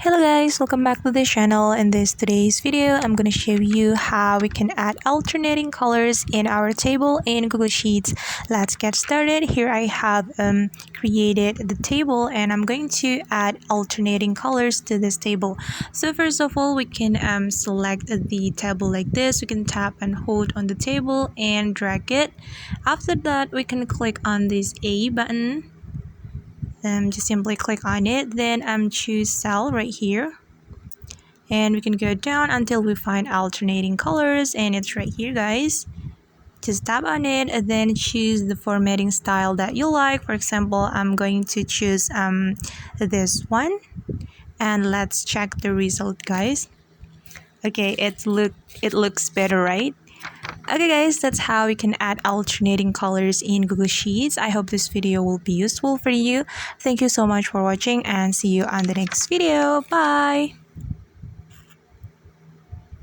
Hello guys, welcome back to the channel. In today's video, I'm going to show you how we can add alternating colors in our table in Google Sheets. Let's get started. Here I have created the table and I'm going to add alternating colors to this table. So first of all, we can select the table like this. We can tap and hold on the table and drag it. After that, we can click on this A button. Just simply click on it, then choose cell right here, and we can go down until we find alternating colors, and it's right here guys. Just tap on it and then choose the formatting style that you like. For example, I'm going to choose this one, and let's check the result guys. Okay, it looks better, right? Okay guys, that's how we can add alternating colors in Google Sheets. I hope this video will be useful for you. Thank you so much for watching and see you on the next video. Bye!